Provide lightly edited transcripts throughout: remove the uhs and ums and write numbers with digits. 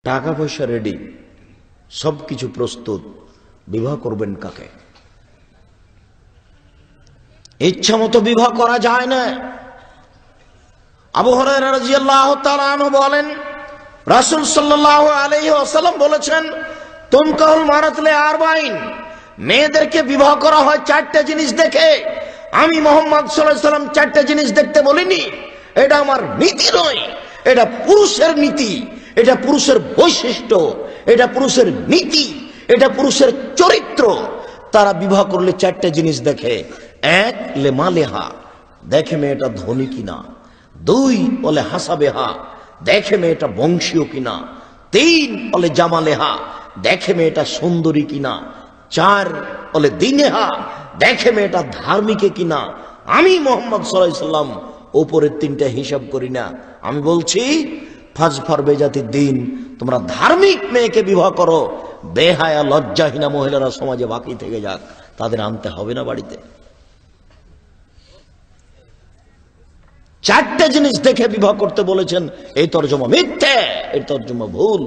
টাকা পয়সা রেডি, সবকিছু প্রস্তুত, বিবাহ করবেন কাকে? ইচ্ছা মতো বিবাহ করা যায় না। আবু হুরায়রা রাদিয়াল্লাহু তাআলা আনহু বলেন, রাসূল সাল্লাল্লাহু আলাইহি ওয়াসাল্লাম বলেছেন, তুনকাহুল মারাতু লিআরবাঈন, মেয়েদেরকে বিবাহ করা হয় চারটা জিনিস দেখে। আমি মুহাম্মদ সাল্লাল্লাহু আলাইহি ওয়াসাল্লাম চারটা জিনিস দেখতে বলিনি। এটা আমার নীতি নয়, এটা পুরুষের নীতি, এটা পুরুষের বৈশিষ্ট্য, এটা পুরুষের নীতি, এটা পুরুষের চরিত্র। তারা বিবাহ করলে চারটা জিনিস দেখে। এক, লেমালেহা, দেখে মেয়েটা ধনী কিনা। দুই, বলে হাসাবেহা, দেখে মেয়েটা বংশীয় কিনা। তিন, বলে জামালেহা, দেখে মেয়েটা সুন্দরী কিনা। চার, বলে দিনেহা, দেখে মেয়েটা ধার্মিক কিনা। আমি মুহাম্মদ সাল্লাল্লাহু আলাইহি ওয়াসাল্লাম উপরের তিনটা হিসাব করি না। আমি বলছি, ফাজফার বেজাতির দিন, তোমরা ধার্মিক মেয়েকে বিবাহ করো। বেহায়া লজ্জাহীনা মহিলারা সমাজে বাকি থেকে যাক, তাদের আনতে হবে না বাড়িতে। চারটে জিনিস দেখে বিবাহ করতে বলেছেন, এই তর্জমা মিথ্যে, এই তর্জমা ভুল।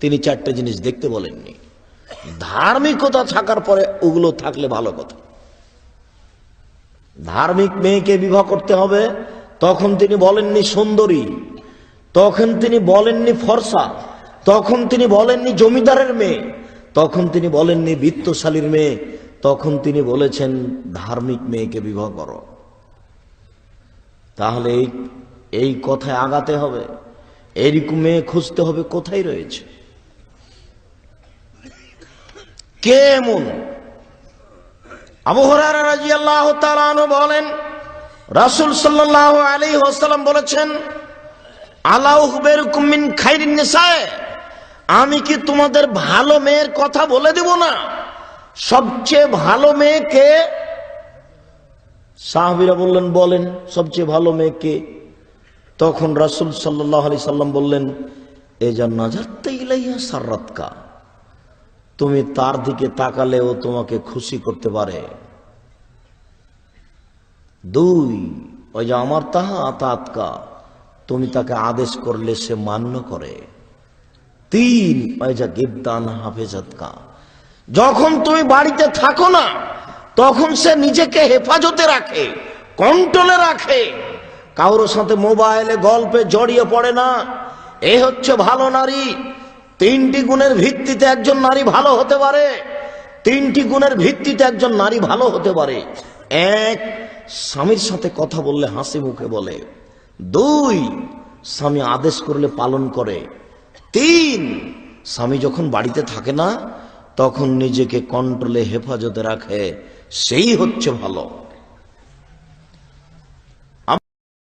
তিনি চারটে জিনিস দেখতে বলেননি। ধার্মিকতা থাকার পরে ওগুলো থাকলে ভালো কথা। ধার্মিক মেয়েকে বিবাহ করতে হবে, তখন তিনি বলেননি সুন্দরী, তখন তিনি বলেননি ফর্সা, তখন তিনি বলেননি জমিদারের মেয়ে, তখন তিনি বলেননি বিত্তশালীর মেয়ে, তখন তিনি বলেছেন ধার্মিক মেয়েকে বিবাহ করো। তাহলে এই কথায় আগাতে হবে। এইরকম মেয়ে খুঁজতে হবে কোথায় রয়েছে, কে এমন। আবু হুরায়রা রাদিয়াল্লাহু তাআলা আনহু বলেন, রাসূল সাল্লাল্লাহু আলাইহি ওয়াসাল্লাম বলেছেন, আলা উখবিরুকুম মিন খায়রিন নিসা, আমি কি তোমাদের ভালো মেয়ের কথা বলে দেব না? সবচেয়ে ভালো মেয়ে কে? সাহাবীরা বললেন, বলেন সবচেয়ে ভালো মেয়ে কে? তখন রাসূল সাল্লাল্লাহু আলাইহি সাল্লাম বললেন, এজা নাজারতা ইলাইহা সাররাতকা, তুমি তার দিকে তাকালেও তোমাকে খুশি করতে পারে। দুই, ওই যে আমার তাহা আতাতকা, তুমি তাকে আদেশ করলে সে মান্য করে। তিন, ওই যে গিবদান হাফেজাতকা, যখন তুমি বাড়িতে থাকো না তখন সে নিজেকে হেফাজতে রাখে, কন্ট্রোলে রাখে, কারোর সাথে মোবাইলে গল্পে জড়িয়ে পড়ে না। এ হচ্ছে ভালো নারী। তিনটি গুণের ভিত্তিতে একজন নারী ভালো হতে পারে। তিনটি গুণের ভিত্তিতে একজন নারী ভালো হতে পারে। এক, স্বামীর সাথে কথা বললে হাসি মুখে বলে। দুই, স্বামী আদেশ করলে পালন করে। তিন, স্বামী যখন বাড়িতে থাকে না তখন নিজেকে কন্ট্রোলে হেফাজতে রাখে। সেই হচ্ছে ভালো।